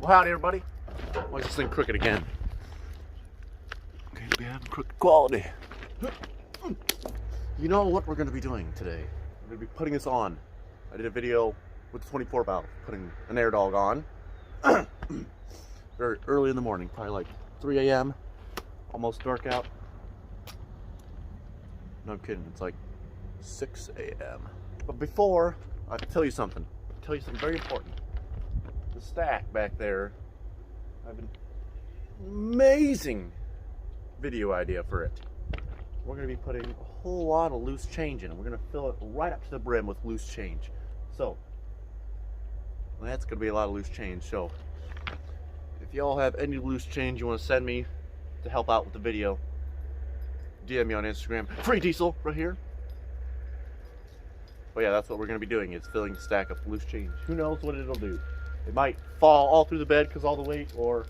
howdy, everybody. Why is this thing crooked again? Okay, we have crooked quality. You know what we're going to be doing today? We're going to be putting this on. I did a video with the 24 valve, putting an air dog on. Very early in the morning, probably like 3 a.m. Almost dark out. No kidding, it's like 6 a.m. But before I tell you something very important. The stack back there, I have an amazing video idea for it. We're going to be putting a whole lot of loose change in it. We're going to fill it right up to the brim with loose change. So, that's going to be a lot of loose change. So, if y'all have any loose change you want to send me to help out with the video, DM me on Instagram. Free diesel right here. But yeah, that's what we're going to be doing, is filling the stack of loose change. Who knows what it'll do. It might fall all through the bed because all the weight, or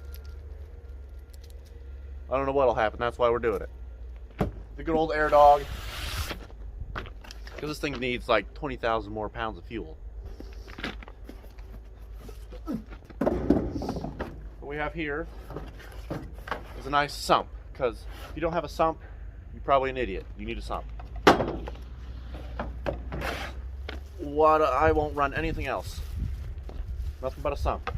I don't know what'll happen. That's why we're doing it. The good old air dog, because this thing needs like 20,000 more pounds of fuel. What we have here is a nice sump, because if you don't have a sump, you're probably an idiot. You need a sump. I won't run anything else. Nothing but a sump.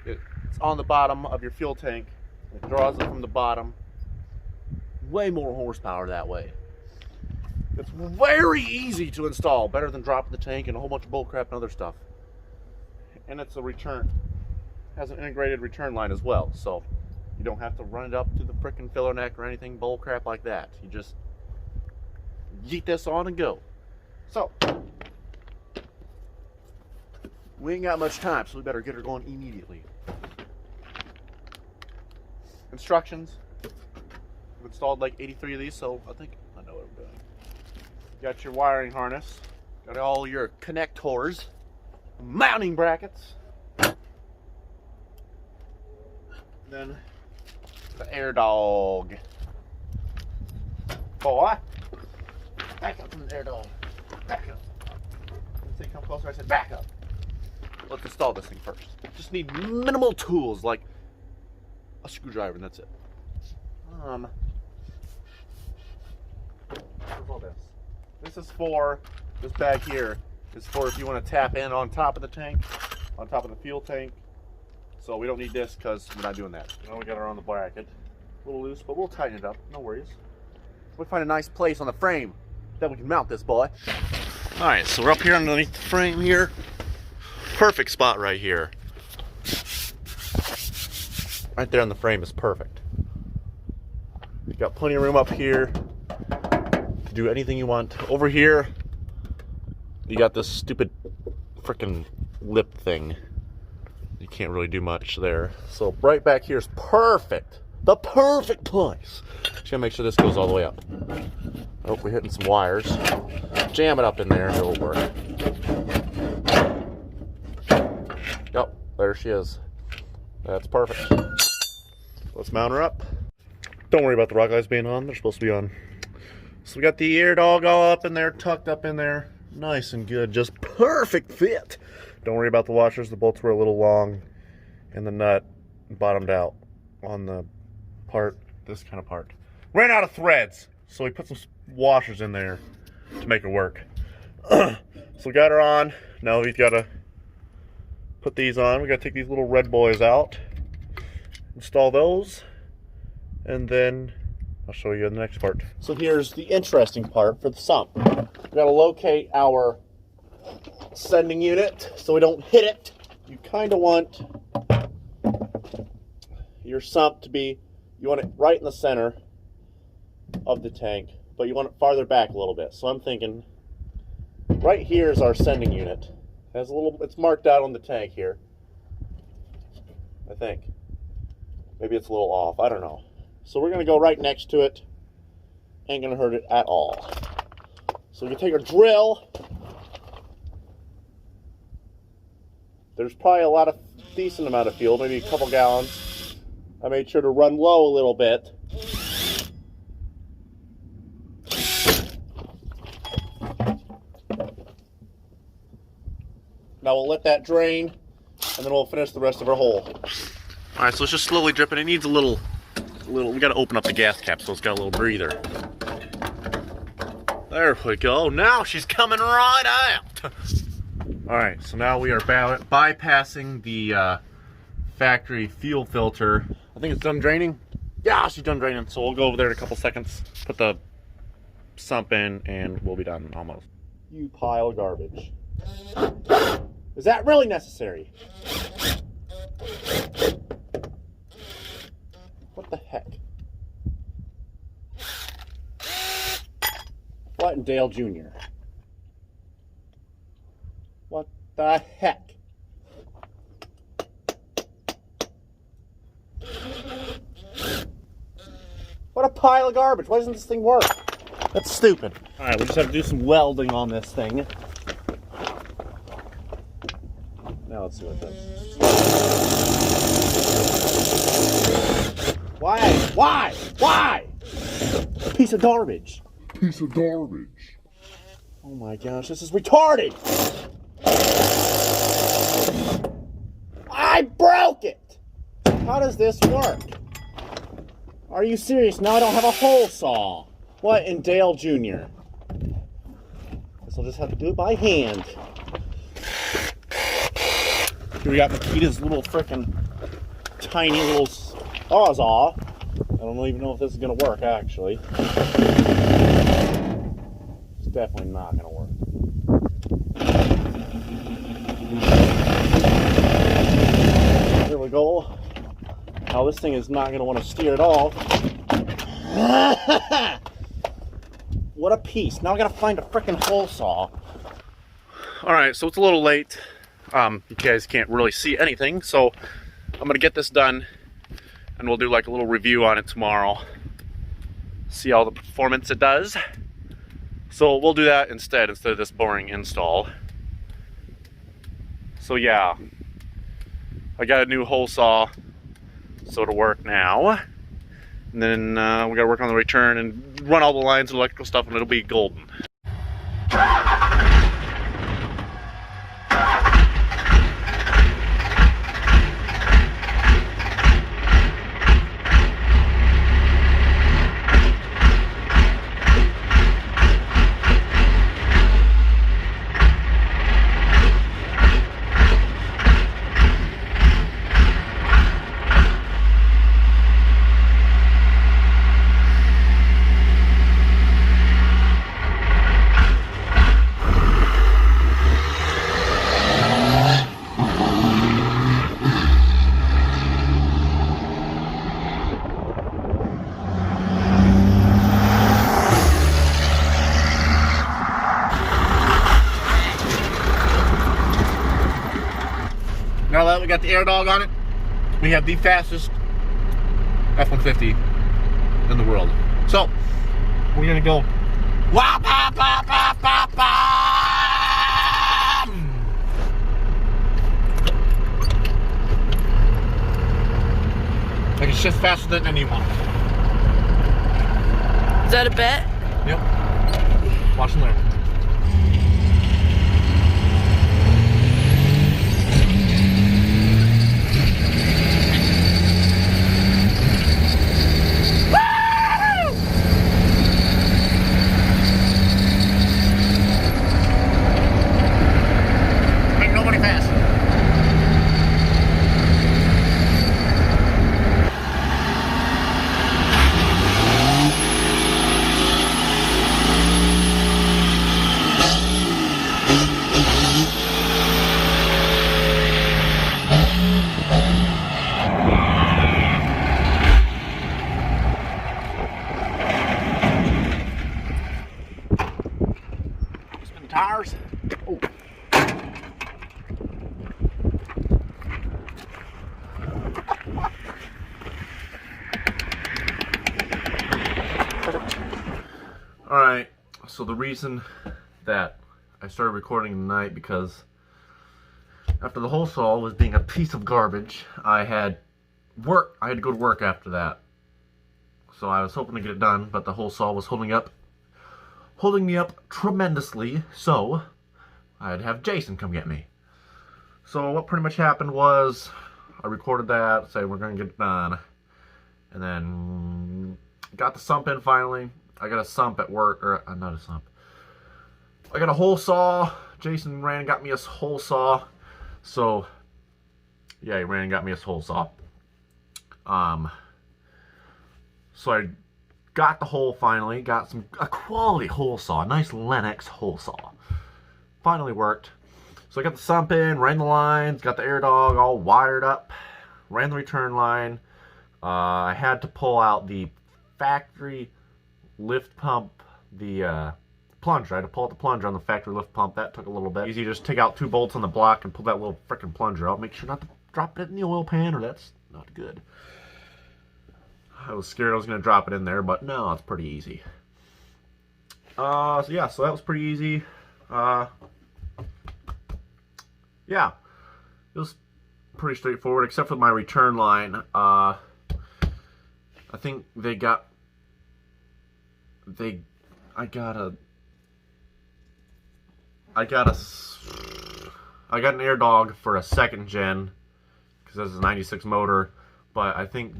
It's on the bottom of your fuel tank. It draws it from the bottom. Way more horsepower that way. It's very easy to install. Better than dropping the tank and a whole bunch of bullcrap and other stuff. And it's a return. Has an integrated return line as well. So you don't have to run it up to the frickin' filler neck or anything bullcrap like that. You just yeet this on and go. So, we ain't got much time, so we better get her going immediately. Instructions. I've installed like 83 of these, so I think I know what I'm doing. Got your wiring harness. Got all your connectors. Mounting brackets. Then the air dog. Boy. Back up from the air dog. Back up. Let's say come closer. I said back up. Let's install this thing first. Just need minimal tools like a screwdriver, and that's it. What's all this? This is for, this bag here is for if you want to tap in on top of the tank, on top of the fuel tank. So we don't need this because we're not doing that. Now we got her on the bracket. A little loose, but we'll tighten it up. No worries. We'll find a nice place on the frame that we can mount this boy. Alright, so we're up here underneath the frame here. Perfect spot right here. Right there on the frame is perfect. You've got plenty of room up here to do anything you want. Over here, you got this stupid frickin' lip thing. You can't really do much there. So right back here is perfect. The perfect place. Just gotta make sure this goes all the way up. Oh, we're hitting some wires. Jam it up in there and it'll work. Yep, there she is. That's perfect. Let's mount her up. Don't worry about the rock guys being on. They're supposed to be on. So we got the air dog all up in there, tucked up in there. Nice and good. Just perfect fit. Don't worry about the washers. The bolts were a little long and the nut bottomed out on the part, this kind of part. Ran out of threads, so we put some washers in there to make it work. So we got her on. Now we've got to put these on. We got to take these little red boys out, install those, and then I'll show you the next part. So here's the interesting part for the sump. We got to locate our sending unit so we don't hit it. You kind of want your sump to be, you want it right in the center of the tank, but you want it farther back a little bit. So I'm thinking right here is our sending unit. It has a little, it's marked out on the tank here, I think. Maybe it's a little off, I don't know. So we're gonna go right next to it. Ain't gonna hurt it at all. So we can take our drill. There's probably a decent amount of fuel, maybe a couple gallons. I made sure to run low a little bit. Now we'll let that drain. and then we'll finish the rest of our hole. All right, so it's just slowly dripping. It needs a little. We got to open up the gas cap so it's got a little breather. There we go. Now she's coming right out. All right, so now we are bypassing the factory fuel filter. I think it's done draining. Yeah, she's done draining. So we'll go over there in a couple seconds, put the sump in, and we'll be done almost. You pile of garbage. Is that really necessary? What the heck? What Dale Jr.? What the heck? What a pile of garbage. Why doesn't this thing work? That's stupid. Alright, we just have to do some welding on this thing. Now let's see what it does. Why? Why? Piece of garbage. Piece of garbage. Oh my gosh, this is retarded. I broke it. How does this work? Are you serious? Now I don't have a hole saw. What in Dale Jr.? Guess I'll just have to do it by hand. Here we got Makita's little frickin' tiny little sawzall. I don't even know if this is gonna work actually. It's definitely not gonna work. Here we go. Now this thing is not gonna want to steer at all. What a piece. Now I gotta find a frickin' hole saw. Alright, so it's a little late. You guys can't really see anything, so I'm gonna get this done and we'll do like a little review on it tomorrow. See all the performance it does. So we'll do that instead of this boring install. So yeah, I got a new hole saw, so it'll work now. And then we gotta work on the return and run all the lines and electrical stuff, and it'll be golden. Now that we got the air dog on it, we have the fastest F-150 in the world. So, we're gonna go wah, bah, bah, bah, bah, bah. Like it's just faster than anyone. Is that a bet? Yep. Watch and learn. Tires. Oh. All right, so the reason that I started recording tonight because after the hole saw was being a piece of garbage, I had to go to work after that. So I was hoping to get it done, but the hole saw was holding me up tremendously, so I'd have Jason come get me. So what pretty much happened was I recorded that, say we're gonna get it done, and then got the sump in finally. I got a sump at work, or not a sump. I got a hole saw. Jason ran and got me a hole saw. So yeah, he ran and got me a hole saw. So I got the hole finally. Got a quality hole saw, a nice Lennox hole saw. Finally worked. So I got the sump in, ran the lines, got the air dog all wired up, ran the return line. I had to pull out the factory lift pump, the plunger. I had to pull out the plunger on the factory lift pump. That took a little bit. Easy, just take out 2 bolts on the block and pull that little freaking plunger out. Make sure not to drop it in the oil pan, or that's not good. I was scared I was going to drop it in there, but no, it's pretty easy. So yeah, so that was pretty easy. Yeah, it was pretty straightforward, except for my return line. I think I got an air dog for a 2nd gen, because this is a 96 motor, but I think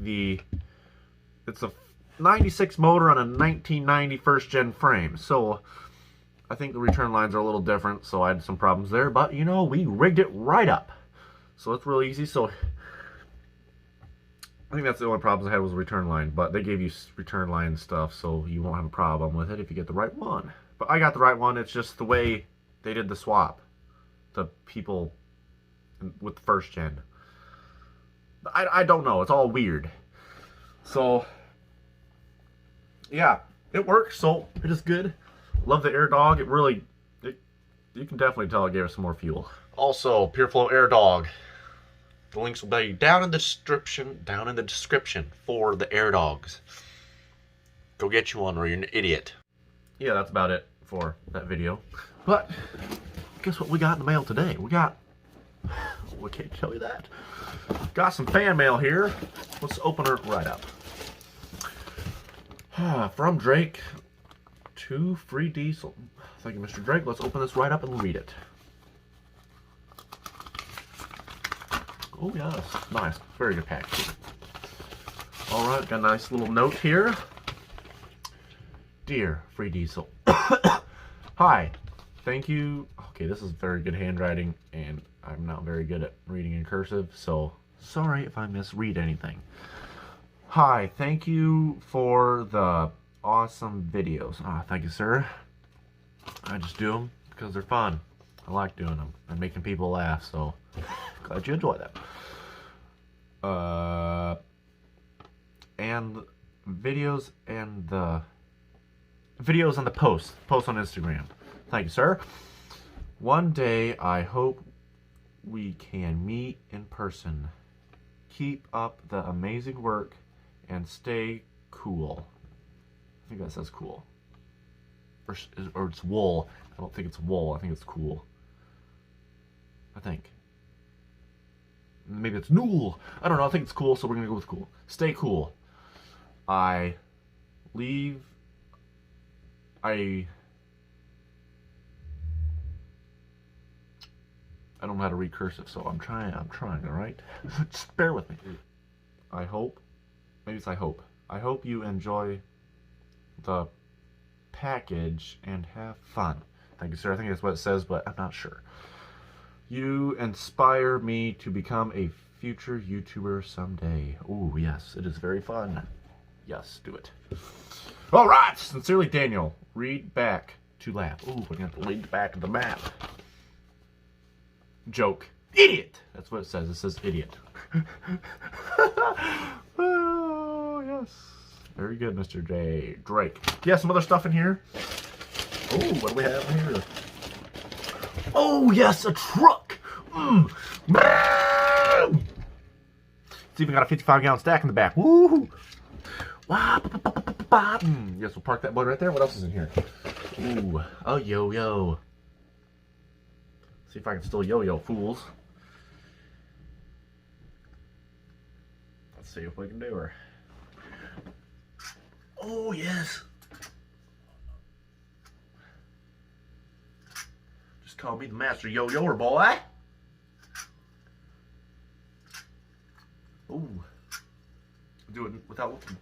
it's a 96 motor on a 1990 1st gen frame, so I think the return lines are a little different, so I had some problems there, but you know, we rigged it right up. So it's real easy. So I think that's the only problems I had was the return line, but they gave you return line stuff, so you won't have a problem with it if you get the right one. But I got the right one. It's just the way they did the swap, the people with the 1st gen. I don't know. It's all weird. So yeah, it works. So it is good. Love the air dog. You can definitely tell it gave us some more fuel. Also, PureFlow air dog. The links will be down in the description for the air dogs. Go get you one, or you're an idiot. Yeah, that's about it for that video. But guess what we got in the mail today? We can't tell you that. Got some fan mail here. Let's open her right up. From Drake. 2 free diesel. Thank you, Mr. Drake. Let's open this right up and read it. Oh, yes. Nice. Very good packaging. Alright, got a nice little note here. Dear free diesel. Hi. Thank you. Okay, this is very good handwriting, and I'm not very good at reading in cursive, so sorry if I misread anything. Hi. Thank you for the awesome videos. Thank you, sir. I just do them because they're fun. I like doing them and making people laugh, so glad you enjoy them. And videos and the posts on Instagram. Thank you, sir. One day I hope we can meet in person. Keep up the amazing work and stay cool. I think that says cool. Or it's wool. I don't think it's wool. I think it's cool. I think. Maybe it's Nool. I don't know. I think it's cool, so we're going to go with cool. Stay cool. I don't know how to read cursive, so I'm trying, alright? Just bear with me. I hope you enjoy the package and have fun. Thank you, sir. I think that's what it says, but I'm not sure. You inspire me to become a future YouTuber someday. Oh, yes, it is very fun. Yes, do it. All right, sincerely, Daniel. Read back to laugh. Oh, we're going to read back to the map. Joke. Idiot. That's what it says. It says idiot. Oh, yes. Very good, Mr. Drake. Yeah, some other stuff in here. Oh, what do we have in here? Oh, yes, a truck. It's even got a 55-gallon stack in the back. Woo! Yes, we'll park that boat right there. What else is in here? Ooh, a yo-yo. See if I can still yo-yo, fools. Let's see if we can do her. Oh, yes. Just call me the master yo-yoer, boy. do it without looking.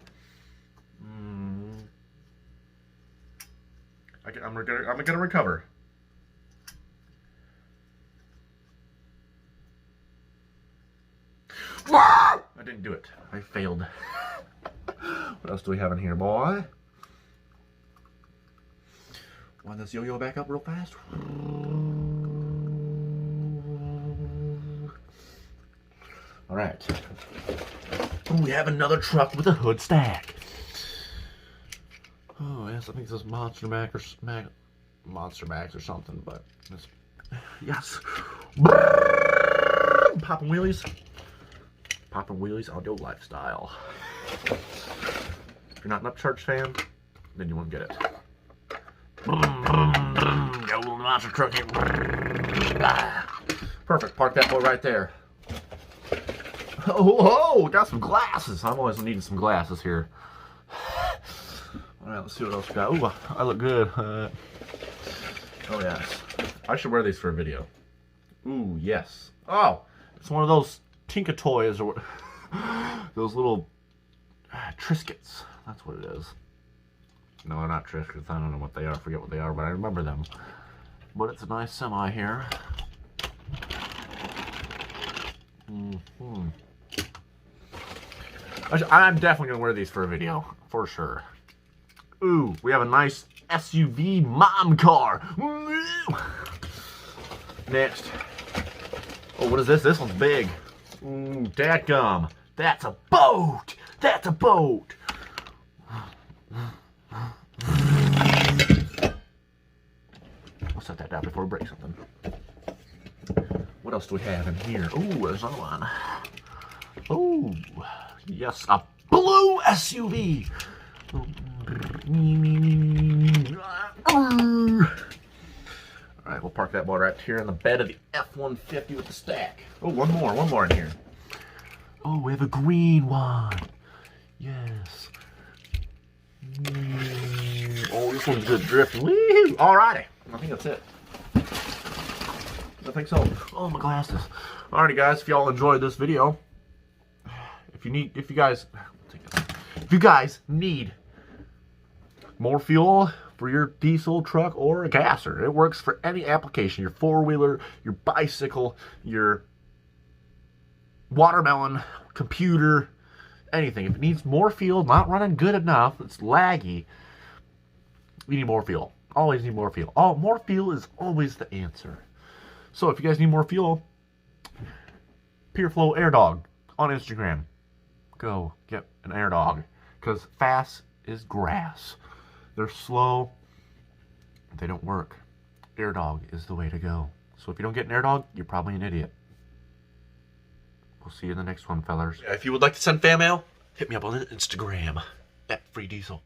I'm gonna recover. I didn't do it. I failed. What else do we have in here, boy? Wind this yo-yo back up real fast. All right. We have another truck with a hood stack. Oh yes, I think this is Monster Max or something, but it's, yes. Popping wheelies. Popping wheelies audio lifestyle. If you're not an Upcharge fan, then you won't get it. Got a little monster truck here. Perfect. Park that boy right there. Oh, got some glasses. I'm always needing some glasses here. All right, let's see what else we got. Ooh, I look good. Oh yes, I should wear these for a video. Ooh yes. Oh, it's one of those Tinka toys or what? Those little Triscuits. That's what it is. No, they're not Triscuits. I don't know what they are. I forget what they are, but I remember them. But it's a nice semi here. I'm definitely gonna wear these for a video for sure. Ooh, we have a nice SUV mom car. Next. Oh, what is this? This one's big. Ooh, dadgum. That's a boat. That's a boat. I'll set that down before we break something. What else do we have in here? Ooh, there's another one. Ooh, yes, a blue SUV. Alright, we'll park that boy right here in the bed of the F-150 with the stack. Oh, one more in here. Oh, we have a green one. Yes. Oh, this one's good drifting. Woo! Alrighty, I think that's it. I think so. Oh, my glasses. Alrighty, guys, if y'all enjoyed this video, if you guys need more fuel for your diesel truck or a gasser, it works for any application. Your four-wheeler, your bicycle, your watermelon, computer, anything. If it needs more fuel, not running good enough, it's laggy, you need more fuel. Always need more fuel. More fuel is always the answer. So if you guys need more fuel, PureFlow Air Dog on Instagram. Go get an Air Dog, because fast is grass. They're slow. They don't work. Air Dog is the way to go. So if you don't get an Air Dog, you're probably an idiot. We'll see you in the next one, fellers. If you would like to send fan mail, hit me up on Instagram @FreeDiesel.